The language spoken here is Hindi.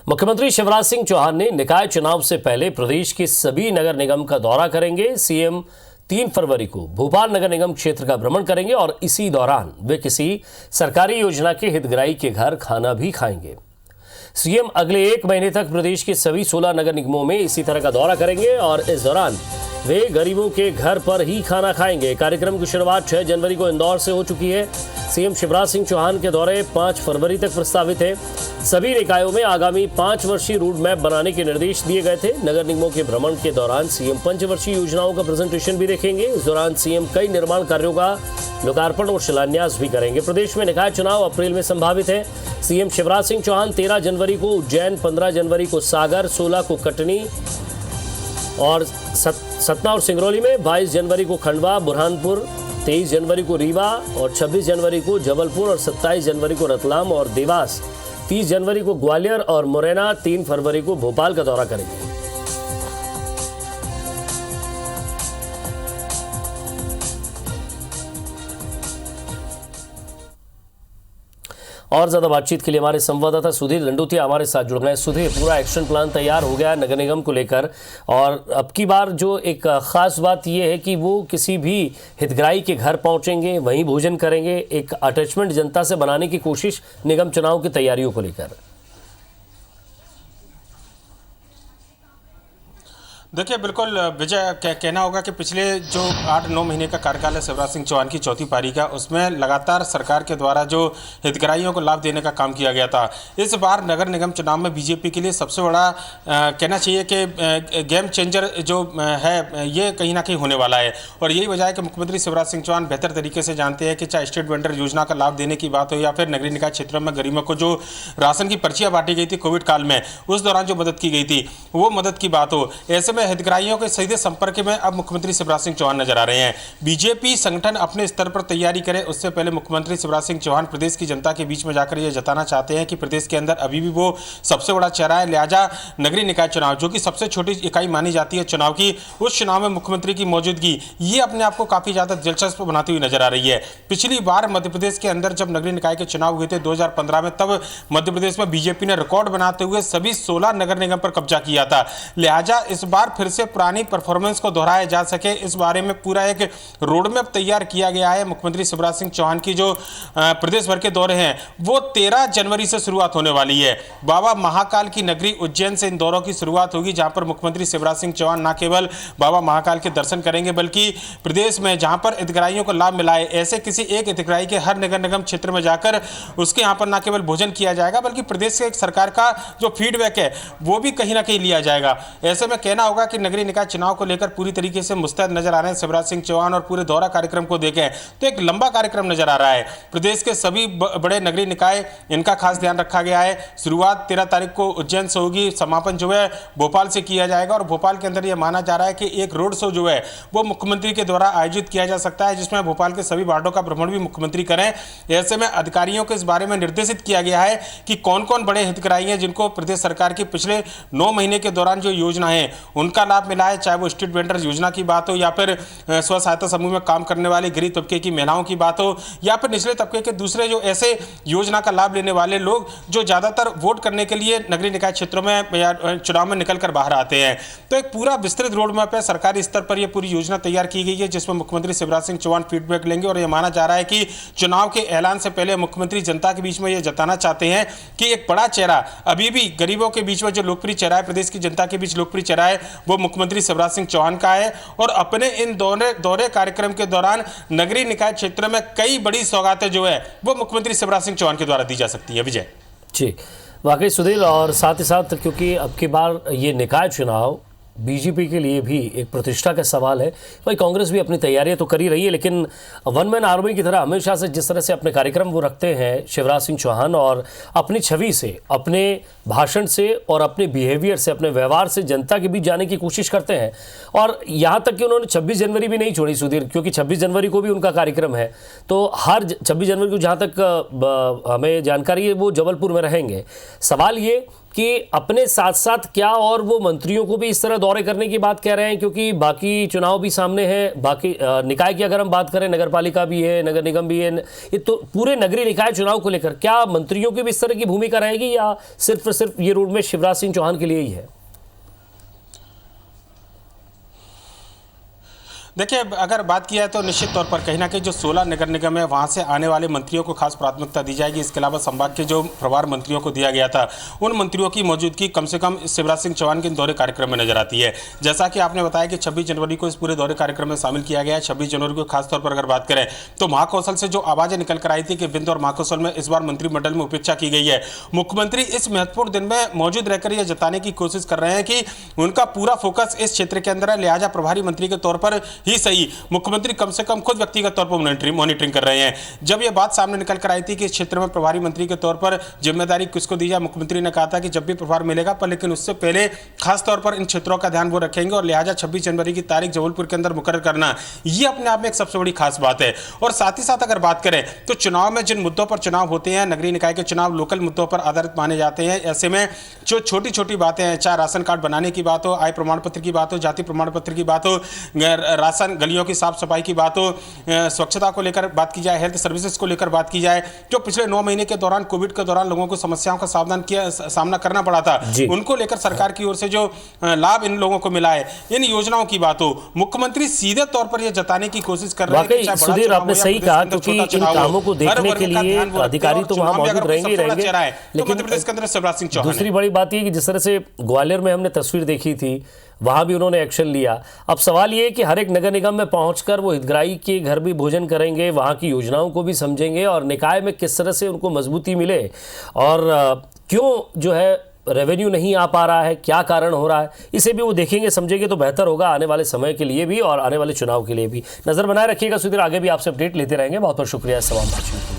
मुख्यमंत्री शिवराज सिंह चौहान ने निकाय चुनाव से पहले प्रदेश के सभी नगर निगम का दौरा करेंगे। सीएम 3 फरवरी को भोपाल नगर निगम क्षेत्र का भ्रमण करेंगे और इसी दौरान वे किसी सरकारी योजना के हितग्राही के घर खाना भी खाएंगे। सीएम अगले 1 महीने तक प्रदेश के सभी 16 नगर निगमों में इसी तरह का दौरा करेंगे और इस दौरान वे गरीबों के घर पर ही खाना खाएंगे। कार्यक्रम की शुरुआत 6 जनवरी को इंदौर से हो चुकी है। सीएम शिवराज सिंह चौहान के दौरे 5 फरवरी तक प्रस्तावित है। सभी निकायों में आगामी 5 वर्षीय रूट मैप बनाने के निर्देश दिए गए थे। नगर निगमों के भ्रमण के दौरान सीएम पंचवर्षीय योजनाओं का प्रेजेंटेशन भी देखेंगे। इस दौरान सीएम कई निर्माण कार्यों का लोकार्पण और शिलान्यास भी करेंगे। प्रदेश में निकाय चुनाव अप्रैल में संभावित है। सीएम शिवराज सिंह चौहान 13 जनवरी को उज्जैन, 15 जनवरी को सागर, 16 को कटनी और सतना और सिंगरौली में, 22 जनवरी को खंडवा, बुरहानपुर, 23 जनवरी को रीवा और 26 जनवरी को जबलपुर और 27 जनवरी को रतलाम और देवास, 30 जनवरी को ग्वालियर और मुरैना, 3 फरवरी को भोपाल का दौरा करेंगे। और ज्यादा बातचीत के लिए हमारे संवाददाता सुधीर लंडोतिया हमारे साथ जुड़ गए। सुधीर, पूरा एक्शन प्लान तैयार हो गया है नगर निगम को लेकर और अब की बार जो एक खास बात यह है कि वो किसी भी हितग्राही के घर पहुंचेंगे, वहीं भोजन करेंगे। एक अटैचमेंट जनता से बनाने की कोशिश निगम चुनाव की तैयारियों को लेकर। देखिए, बिल्कुल विजय, कहना होगा कि पिछले जो 8-9 महीने का कार्यकाल है शिवराज सिंह चौहान की चौथी पारी का, उसमें लगातार सरकार के द्वारा जो हितग्राहियों को लाभ देने का काम किया गया था। इस बार नगर निगम चुनाव में बीजेपी के लिए सबसे बड़ा कहना चाहिए कि गेम चेंजर जो है ये कहीं ना कहीं होने वाला है। और यही वजह है कि मुख्यमंत्री शिवराज सिंह चौहान बेहतर तरीके से जानते हैं कि चाहे स्ट्रीट वेंडर योजना का लाभ देने की बात हो या फिर नगरीय निकाय क्षेत्रों में गरीबों को जो राशन की पर्चियाँ बांटी गई थी कोविड काल में, उस दौरान जो मदद की गई थी वो मदद की बात हो, ऐसे में हितग्राहियों के सीधे संपर्क में अब मुख्यमंत्री शिवराज सिंह चौहान नजर आ रहे हैं। बीजेपी संगठन अपने स्तर पर तैयारी करे उससे पहले मुख्यमंत्री शिवराज सिंह चौहान प्रदेश की जनता के बीच में जाकर यह जताना चाहते हैं कि प्रदेश के अंदर अभी भी वो सबसे बड़ा चेहरा है। लिहाजा नगरीय निकाय चुनाव, जो कि सबसे छोटी इकाई मानी जाती है चुनाव की, उस चुनाव में मुख्यमंत्री की मौजूदगी ये अपने आप को काफी ज्यादा दिलचस्प बनाती हुई नजर आ रही है। पिछली बार मध्य प्रदेश के अंदर जब नगरीय निकाय के चुनाव हुए थे 2015 में, तब मध्य प्रदेश में बीजेपी ने रिकॉर्ड बनाते हुए सभी 16 नगर निगम पर कब्जा किया था। लिहाजा इस बार फिर से पुरानी परफॉर्मेंस को दोहराया जा सके, इस बारे में पूरा एक रोड मैप तैयार किया गया है। मुख्यमंत्री शिवराज सिंह चौहान की जो प्रदेश भर के दौरे हैं वो 13 जनवरी से शुरुआत होने वाली है। बाबा महाकाल की नगरी उज्जैन से इन दौरों की शुरुआत होगी, जहां पर मुख्यमंत्री शिवराज सिंह चौहान न केवल बाबा महाकाल के दर्शन करेंगे बल्कि प्रदेश में जहां पर हितग्राहियों को लाभ मिला है ऐसे किसी एक हितग्राही के हर नगर निगम क्षेत्र में जाकर उसके यहां पर न केवल भोजन किया जाएगा बल्कि प्रदेश के सरकार का जो फीडबैक है वो भी कहीं ना कहीं लिया जाएगा। ऐसे में कहना होगा कि नगरीय निकाय चुनाव को लेकर पूरी तरीके से मुस्तैद नजर आ रहे हैं शिवराज सिंह चौहान। और पूरे दौरा कार्यक्रम को देखें तो एक लंबा कार्यक्रम नजर आ रहा है। प्रदेश के सभी बड़े नगरीय निकाय, इनका खास ध्यान रखा गया है। शुरुआत 13 तारीख को उज्जैन से होगी, समापन जो है भोपाल से किया जाएगा। और भोपाल के अंदर यह माना जा रहा है कि एक रोड शो जो है वो मुख्यमंत्री के द्वारा आयोजित किया जा सकता है, जिसमें भोपाल के सभी वार्डों का भ्रमण भी मुख्यमंत्री करें। ऐसे में अधिकारियों को इस बारे में निर्देशित किया गया है कि कौन कौन बड़े हितग्राही हैं जिनको प्रदेश सरकार की पिछले 9 महीने के दौरान जो योजना है उनका लाभ मिला है, चाहे वो स्ट्रीट वेंडर योजना की बात हो या फिर स्व सहायता समूह में काम करने वाले गरीब तबके की महिलाओं की बात हो या फिर निचले तबके के दूसरे जो ऐसे योजना का लाभ लेने वाले लोग जो ज्यादातर वोट करने के लिए नगरीय निकाय क्षेत्रों में या चुनाव में निकलकर बाहर आते हैं। तो एक पूरा विस्तृत रोड मैप है, सरकारी स्तर पर यह पूरी योजना तैयार की गई है जिसमें मुख्यमंत्री शिवराज सिंह चौहान फीडबैक लेंगे। और यह माना जा रहा है कि चुनाव के ऐलान से पहले मुख्यमंत्री जनता के बीच में यह जताना चाहते हैं कि एक बड़ा चेहरा अभी भी गरीबों के बीच में जो लोकप्रिय चेहरा है, प्रदेश की जनता के बीच लोकप्रिय चेहरा है, वो मुख्यमंत्री शिवराज सिंह चौहान का है। और अपने इन दौरे कार्यक्रम के दौरान नगरीय निकाय क्षेत्र में कई बड़ी सौगातें जो है वो मुख्यमंत्री शिवराज सिंह चौहान के द्वारा दी जा सकती है। विजय जी, वाकई सुधीर, और साथ ही साथ क्योंकि अब की बार ये निकाय चुनाव बीजेपी के लिए भी एक प्रतिष्ठा का सवाल है। भाई कांग्रेस भी अपनी तैयारियां तो कर ही रही है, लेकिन वन मैन आर्मी की तरह हमेशा से जिस तरह से अपने कार्यक्रम वो रखते हैं शिवराज सिंह चौहान, और अपनी छवि से, अपने भाषण से और अपने बिहेवियर से, अपने व्यवहार से जनता के बीच जाने की कोशिश करते हैं। और यहाँ तक कि उन्होंने 26 जनवरी भी नहीं छोड़ी सुधीर, क्योंकि 26 जनवरी को भी उनका कार्यक्रम है। तो हर 26 जनवरी को जहाँ तक हमें जानकारी है वो जबलपुर में रहेंगे। सवाल ये कि अपने साथ साथ क्या और वो मंत्रियों को भी इस तरह दौरे करने की बात कह रहे हैं, क्योंकि बाकी चुनाव भी सामने हैं, बाकी निकाय की अगर हम बात करें, नगर पालिका भी है, नगर निगम भी है, ये तो पूरे नगरीय निकाय चुनाव को लेकर क्या मंत्रियों की भी इस तरह की भूमिका रहेगी या सिर्फ ये रोड में शिवराज सिंह चौहान के लिए ही है? देखिए, अगर बात किया है तो निश्चित तौर पर कहीं ना कहीं जो 16 नगर निगम है वहाँ से आने वाले मंत्रियों को खास प्राथमिकता दी जाएगी। इसके अलावा संभाग के जो प्रभार मंत्रियों को दिया गया था उन मंत्रियों की मौजूदगी कम से कम शिवराज सिंह चौहान के दौरे कार्यक्रम में नजर आती है। जैसा कि आपने बताया कि 26 जनवरी को इस पूरे दौरे कार्यक्रम में शामिल किया गया है। 26 जनवरी को खासतौर पर अगर बात करें तो महाकौशल से जो आवाजें निकल कर आई थी कि विंध्य और महाकौशल में इस बार मंत्रिमंडल में उपेक्षा की गई है, मुख्यमंत्री इस महत्वपूर्ण दिन में मौजूद रहकर यह जताने की कोशिश कर रहे हैं कि उनका पूरा फोकस इस क्षेत्र के अंदर है, लिहाजा प्रभारी मंत्री के तौर पर ही सही मुख्यमंत्री कम से कम खुद व्यक्तिगत तौर पर मॉनिटरिंग कर रहे हैं। जब यह बात सामने निकल कर आई थी कि इस क्षेत्र में प्रभारी मंत्री के तौर पर जिम्मेदारी किसको दी जाए, मुख्यमंत्री ने कहा था कि जब भी प्रभार मिलेगा पर लेकिन उससे पहले खास तौर पर इन क्षेत्रों का ध्यान वो रखेंगे और लिहाजा 26 जनवरी की तारीख जबलपुर के अंदर मुकर्रर करना ये अपने आप में एक सबसे बड़ी खास बात है। और साथ ही साथ अगर बात करें तो चुनाव में जिन मुद्दों पर चुनाव होते हैं, नगरीय निकाय के चुनाव लोकल मुद्दों पर आधारित माने जाते हैं। ऐसे में जो छोटी छोटी बातें हैं, चाहे राशन कार्ड बनाने की बात हो, आय प्रमाण पत्र की बात हो, जाति प्रमाण पत्र की बात हो, राशन गलियों की साफ सफाई की बात हो, स्वच्छता को लेकर बात की जाए, हेल्थ सर्विसेज को लेकर बात की जाए, जो पिछले 9 महीने के दौरान कोविड के दौरान लोगों को समस्याओं का सामना करना पड़ा था, उनको लेकर सरकार की ओर से जो लाभ इन लोगों को मिला है, इन योजनाओं की बात हो, मुख्यमंत्री सीधे तौर पर यह जताने की कोशिश कर रहे हैं। सुधीर, आपने सही कहा, क्योंकि इन कामों को देखने के लिए अधिकारी तो वहां मौजूद रहेंगे, लेकिन प्रदेश के अंदर शिवराज सिंह चौहान। दूसरी बड़ी बात यह कि जिस तरह से ग्वालियर में हमने तस्वीर देखी थी, वहां भी उन्होंने एक्शन लिया। अब सवाल ये है कि हर एक नगर निगम में पहुंचकर वो हितग्राही के घर भी भोजन करेंगे, वहां की योजनाओं को भी समझेंगे और निकाय में किस तरह से उनको मजबूती मिले और क्यों जो है रेवेन्यू नहीं आ पा रहा है, क्या कारण हो रहा है, इसे भी वो देखेंगे, समझेंगे तो बेहतर होगा आने वाले समय के लिए भी और आने वाले चुनाव के लिए भी। नजर बनाए रखिएगा सुधीर, आगे भी आपसे अपडेट लेते रहेंगे। बहुत बहुत शुक्रिया इस तमाम बातचीत।